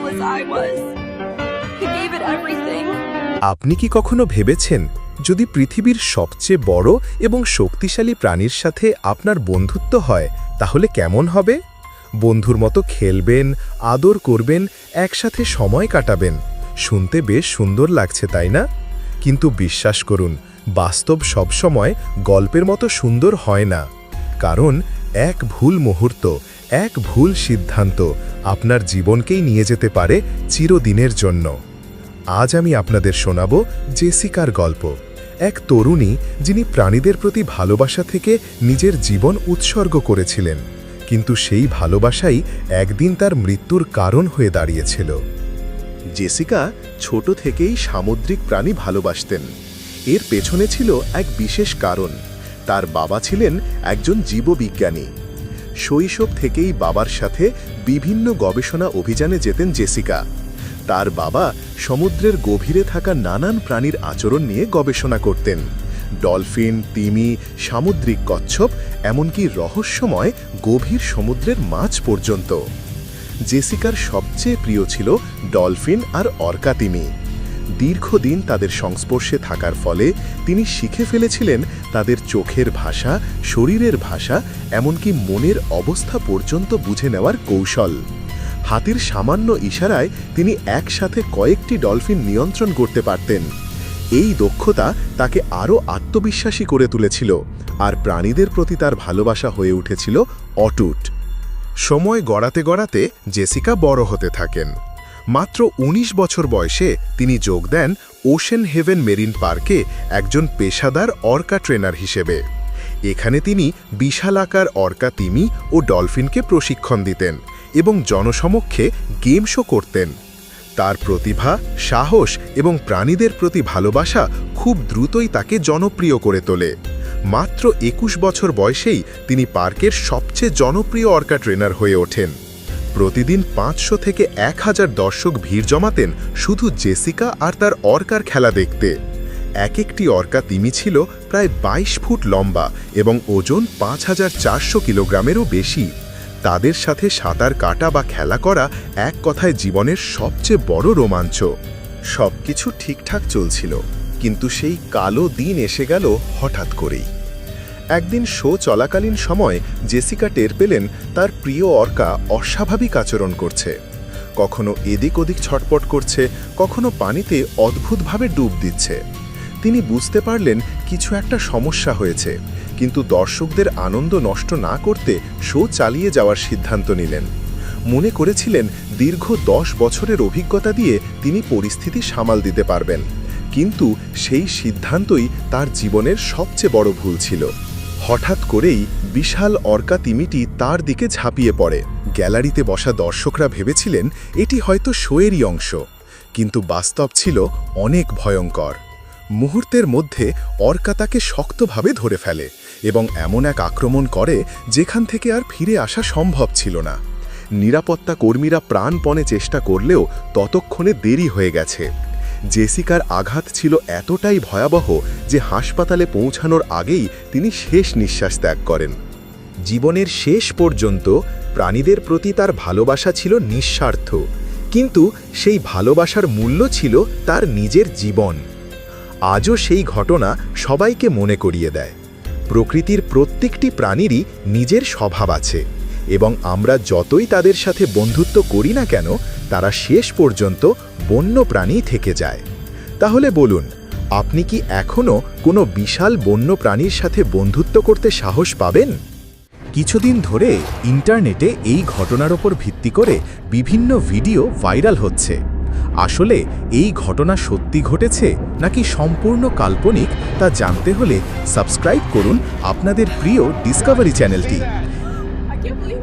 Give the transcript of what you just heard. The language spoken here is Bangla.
as I was. He gave it everything. আপনি কি কখনো ভেবেছেন যদি পৃথিবীর সবচেয়ে বড় এবং শক্তিশালী প্রাণীর সাথে আপনার বন্ধুত্ব হয় তাহলে কেমন হবে? বন্ধুর মতো খেলবেন, আদর করবেন, একসাথে সময় কাটাবেন। শুনতে বেশ সুন্দর লাগছে তাই না? কিন্তু বিশ্বাস করুন, বাস্তব সবসময় গল্পের মতো সুন্দর হয় না। কারণ এক ভুল মুহূর্ত, এক ভুল সিদ্ধান্ত আপনার জীবনকেই নিয়ে যেতে পারে চিরদিনের জন্য। আজ আমি আপনাদের শোনাব জেসিকার গল্প, এক তরুণী যিনি প্রাণীদের প্রতি ভালোবাসা থেকে নিজের জীবন উৎসর্গ করেছিলেন, কিন্তু সেই ভালোবাসাই একদিন তার মৃত্যুর কারণ হয়ে দাঁড়িয়েছিল। জেসিকা ছোট থেকেই সামুদ্রিক প্রাণী ভালোবাসতেন। এর পেছনে ছিল এক বিশেষ কারণ। তার বাবা ছিলেন একজন জীববিজ্ঞানী। শৈশব থেকেই বাবার সাথে বিভিন্ন গবেষণা অভিযানে যেতেন জেসিকা। তার বাবা সমুদ্রের গভীরে থাকা নানান প্রাণীর আচরণ নিয়ে গবেষণা করতেন। ডলফিন, তিমি, সামুদ্রিক কচ্ছপ, এমনকি রহস্যময় গভীর সমুদ্রের মাছ পর্যন্ত। জেসিকার সবচেয়ে প্রিয় ছিল ডলফিন আর অর্কা তিমি। দীর্ঘদিন তাদের সংস্পর্শে থাকার ফলে তিনি শিখে ফেলেছিলেন তাদের চোখের ভাষা, শরীরের ভাষা, এমনকি মনের অবস্থা পর্যন্ত বুঝে নেওয়ার কৌশল। হাতের সামান্য ইশারায় তিনি একসাথে কয়েকটি ডলফিন নিয়ন্ত্রণ করতে পারতেন। এই দক্ষতা তাকে আরও আত্মবিশ্বাসী করে তুলেছিল, আর প্রাণীদের প্রতি তার ভালোবাসা হয়ে উঠেছিল অটুট। সময় গড়াতে গড়াতে জেসিকা বড় হতে থাকেন। মাত্র ১৯ বছর বয়সে তিনি যোগ দেন ওশেন হেভেন মেরিন পার্কে একজন পেশাদার অর্কা ট্রেনার হিসেবে। এখানে তিনি বিশালাকার অর্কা তিমি ও ডলফিনকে প্রশিক্ষণ দিতেন এবং জনসমক্ষে গেম শো করতেন। তার প্রতিভা, সাহস এবং প্রাণীদের প্রতি ভালোবাসা খুব দ্রুতই তাকে জনপ্রিয় করে তোলে। মাত্র ২১ বছর বয়সেই তিনি পার্কের সবচেয়ে জনপ্রিয় অর্কা ট্রেনার হয়ে ওঠেন। প্রতিদিন ৫০০ থেকে ১০০০ দর্শক ভিড় জমাতেন শুধু জেসিকা আর তার অর্কার খেলা দেখতে। এক একটি অর্কা তিমি ছিল প্রায় ২২ ফুট লম্বা এবং ওজন ৫৪০০ কিলোগ্রামেরও বেশি। তাদের সাথে সাঁতার কাটা বা খেলা করা এক কথায় জীবনের সবচেয়ে বড় রোমাঞ্চ। সবকিছু ঠিকঠাক চলছিল, কিন্তু সেই কালো দিন এসে গেল হঠাৎ করেই। একদিন শো চলাকালীন সময় জেসিকা টের পেলেন তার প্রিয় অর্কা অস্বাভাবিক আচরণ করছে। কখনো এদিক ওদিক ছটপট করছে, কখনো পানিতে অদ্ভুতভাবে ডুব দিচ্ছে। তিনি বুঝতে পারলেন কিছু একটা সমস্যা হয়েছে, কিন্তু দর্শকদের আনন্দ নষ্ট না করতে শো চালিয়ে যাওয়ার সিদ্ধান্ত নিলেন। মনে করেছিলেন দীর্ঘ ১০ বছরের অভিজ্ঞতা দিয়ে তিনি পরিস্থিতি সামাল দিতে পারবেন। কিন্তু সেই সিদ্ধান্তই তার জীবনের সবচেয়ে বড় ভুল ছিল। হঠাৎ করেই বিশাল অর্কা তিমিটি তার দিকে ঝাঁপিয়ে পড়ে। গ্যালারিতে বসা দর্শকরা ভেবেছিলেন এটি হয়তো শোয়েরই অংশ, কিন্তু বাস্তব ছিল অনেক ভয়ঙ্কর। মুহূর্তের মধ্যে অর্কা তাকে শক্তভাবে ধরে ফেলে এবং এমন এক আক্রমণ করে যেখান থেকে আর ফিরে আসা সম্ভব ছিল না। নিরাপত্তা কর্মীরা প্রাণপণে চেষ্টা করলেও ততক্ষণে দেরি হয়ে গেছে। জেসিকার আঘাত ছিল এতটাই ভয়াবহ যে হাসপাতালে পৌঁছানোর আগেই তিনি শেষ নিঃশ্বাস ত্যাগ করেন। জীবনের শেষ পর্যন্ত প্রাণীদের প্রতি তার ভালোবাসা ছিল নিঃস্বার্থ, কিন্তু সেই ভালোবাসার মূল্য ছিল তার নিজের জীবন। আজও সেই ঘটনা সবাইকে মনে করিয়ে দেয়, প্রকৃতির প্রত্যেকটি প্রাণীরই নিজের স্বভাব আছে, এবং আমরা যতই তাদের সাথে বন্ধুত্ব করি না কেন, তারা শেষ পর্যন্ত বন্য প্রাণী থেকে যায়। তাহলে বলুন, আপনি কি এখনও কোনো বিশাল বন্য প্রাণীর সাথে বন্ধুত্ব করতে সাহস পাবেন? কিছুদিন ধরে ইন্টারনেটে এই ঘটনার ওপর ভিত্তি করে বিভিন্ন ভিডিও ভাইরাল হচ্ছে। আসলে এই ঘটনা সত্যি ঘটেছে নাকি সম্পূর্ণ কাল্পনিক তা জানতে হলে সাবস্ক্রাইব করুন আপনাদের প্রিয় ডিসকভারি চ্যানেলটি। I can't believe